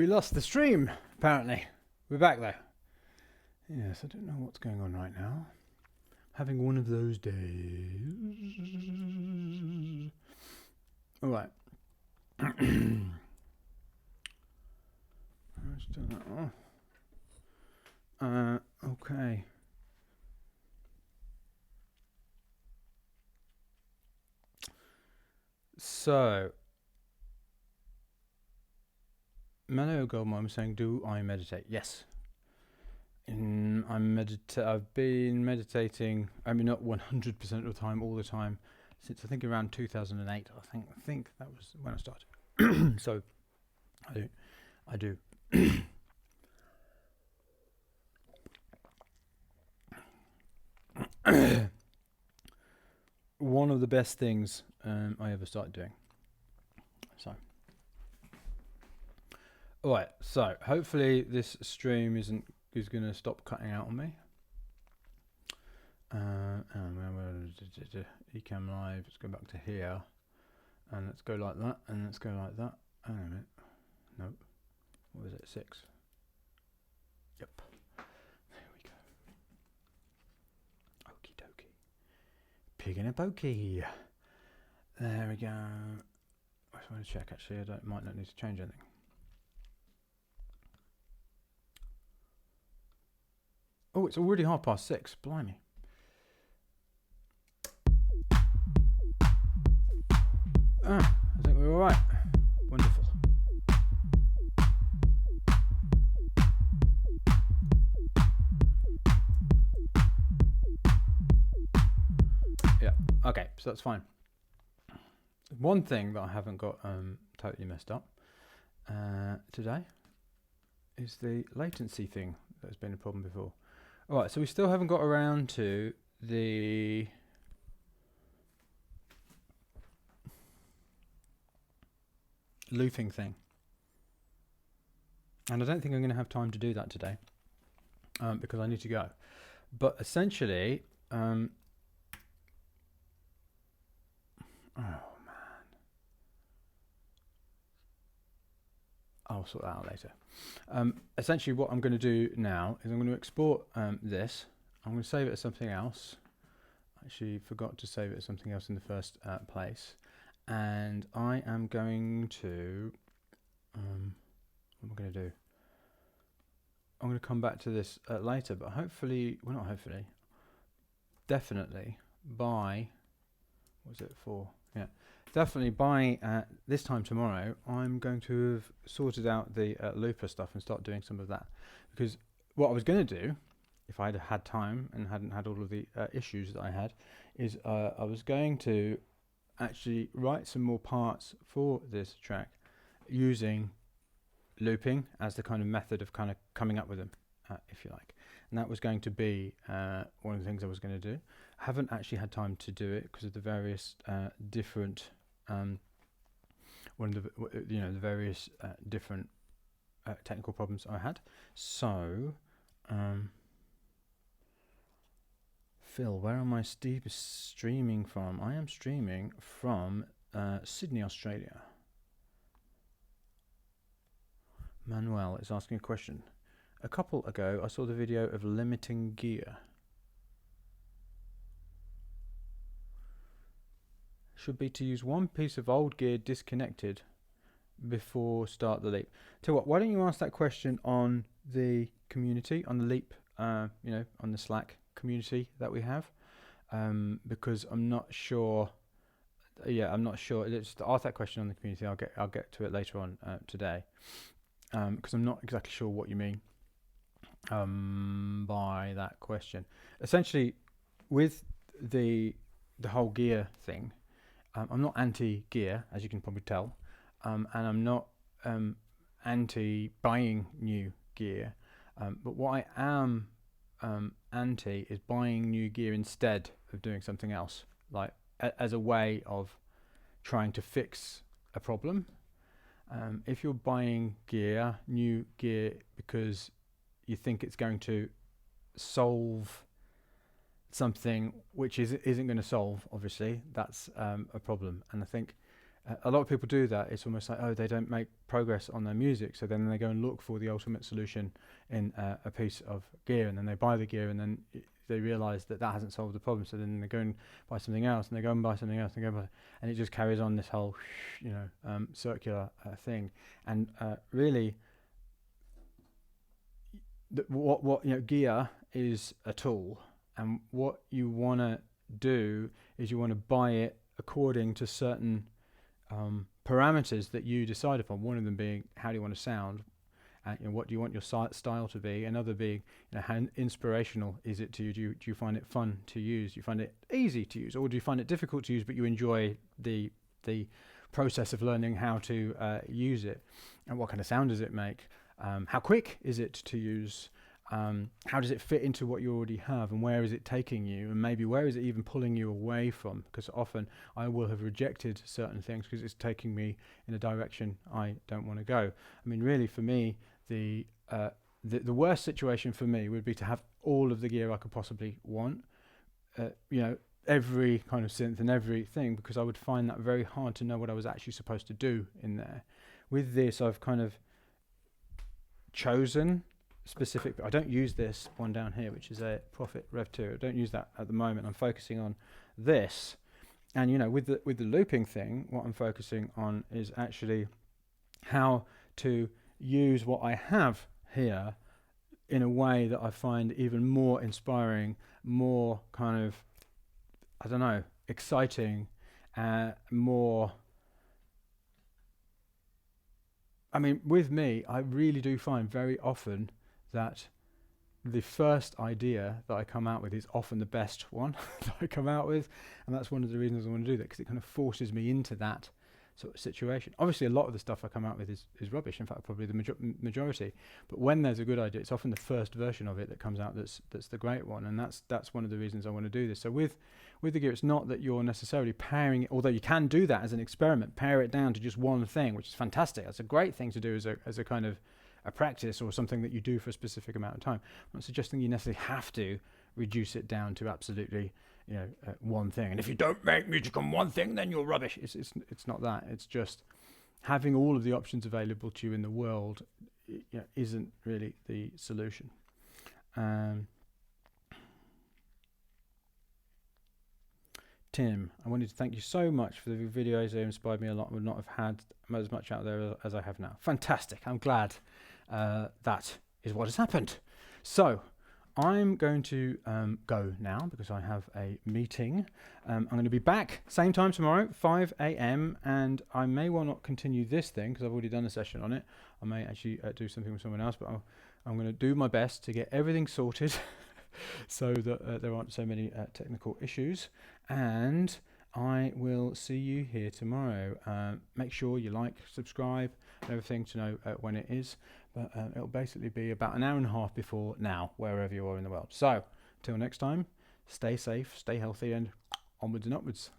We lost the stream, apparently. We're back though. Yes, I don't know what's going on right now. Having one of those days. All right. Let's turn that off. Okay. So, Mano Goldmine was saying, "Do I meditate?" Yes. I've been meditating. I mean, not 100% of the time, all the time, since I think around 2008. I think that was when I started. So, I do. One of the best things I ever started doing. So, all right. So hopefully this stream is going to stop cutting out on me. ECam live. Let's go back to here, and let's go like that, and let's go like that. Hang on a minute. Nope. What was it? 6. Yep. There we go. Okie dokie. Pig in a pokey. There we go. I just want to check. Actually, might not need to change anything. Oh, it's already 6:30. Blimey. I think we're all right. Wonderful. Yeah. Okay. So that's fine. One thing that I haven't got totally messed up today is the latency thing that's been a problem before. All right, so we still haven't got around to the looping thing. And I don't think I'm going to have time to do that today because I need to go. But essentially, oh man. I'll sort that out later. Essentially, what I'm going to do now is I'm going to export this. I'm going to save it as something else. Actually, forgot to save it as something else in the first place. And I am going to... what am I going to do? I'm going to come back to this later, but hopefully... Well, not hopefully. Definitely by... What was it for? Yeah. Definitely by this time tomorrow, I'm going to have sorted out the looper stuff and start doing some of that. Because what I was going to do, if I had time and hadn't had all of the issues that I had, is I was going to actually write some more parts for this track using looping as the kind of method of kind of coming up with them, if you like. And that was going to be one of the things I was going to do. I haven't actually had time to do it because of the various different the various different technical problems I had. So, Phil, where am I streaming from? I am streaming from Sydney, Australia. Manuel is asking a question. A couple ago, I saw the video of limiting gear. Should be to use one piece of old gear disconnected before start the leap. Tell you what, why don't you ask that question on the community, on the leap, on the Slack community that we have, because I'm not sure. I'm not sure. Just ask that question on the community. I'll get to it later on today, because I'm not exactly sure what you mean by that question. Essentially, with the whole gear thing. I'm not anti-gear, as you can probably tell, and I'm not anti-buying new gear. But what I am anti is buying new gear instead of doing something else, like as a way of trying to fix a problem. If you're buying new gear, because you think it's going to solve something which isn't going to solve, obviously, that's a problem. And I think A lot of people do that. It's almost like, oh, they don't make progress on their music, so then they go and look for the ultimate solution in a piece of gear, and then they buy the gear, and then they realize that that hasn't solved the problem, so then they go and buy something else, and they go and buy something else, and and it just carries on this whole circular thing. And really, what gear is a tool, and what you want to do is you want to buy it according to certain parameters that you decide upon. One of them being, how do you want to sound, and what do you want your style to be? Another being, how inspirational is it to you? Do you find it fun to use? Do you find it easy to use, or do you find it difficult to use but you enjoy the process of learning how to use it? And what kind of sound does it make? How quick is it to use? How does it fit into what you already have, and where is it taking you, and maybe where is it even pulling you away from? Because often I will have rejected certain things because it's taking me in a direction I don't want to go. I mean, really, for me, the worst situation for me would be to have all of the gear I could possibly want, every kind of synth and everything, because I would find that very hard to know what I was actually supposed to do in there. With this, I've kind of chosen specific. I don't use this one down here, which is a Prophet Rev 2. I don't use that at the moment. I'm focusing on this, and with the looping thing, what I'm focusing on is actually how to use what I have here in a way that I find even more inspiring, more kind of, I don't know, exciting, more. I mean, with me, I really do find very often that the first idea that I come out with is often the best one that I come out with, and that's one of the reasons I want to do that, because it kind of forces me into that sort of situation. Obviously, a lot of the stuff I come out with is rubbish. In fact, probably the majority. But when there's a good idea, it's often the first version of it that comes out that's the great one, and that's one of the reasons I want to do this. So with the gear, it's not that you're necessarily pairing it, although you can do that as an experiment, pare it down to just one thing, which is fantastic. That's a great thing to do as a kind of a practice, or something that you do for a specific amount of time. I'm not suggesting you necessarily have to reduce it down to absolutely one thing, and if you don't make music on one thing, then you're rubbish. It's not that. It's just having all of the options available to you in the world isn't really the solution. Tim, I wanted to thank you so much for the videos. They inspired me a lot. I would not have had as much out there as I have now. Fantastic. I'm glad that is what has happened. So I'm going to go now because I have a meeting. I'm going to be back same time tomorrow, 5 a.m. and I may well not continue this thing because I've already done a session on it. I may actually do something with someone else, but I'm going to do my best to get everything sorted so that there aren't so many technical issues. And I will see you here tomorrow. Make sure you like, subscribe, and everything to know when it is. But it'll basically be about an hour and a half before now, wherever you are in the world. So, till next time, stay safe, stay healthy, and onwards and upwards.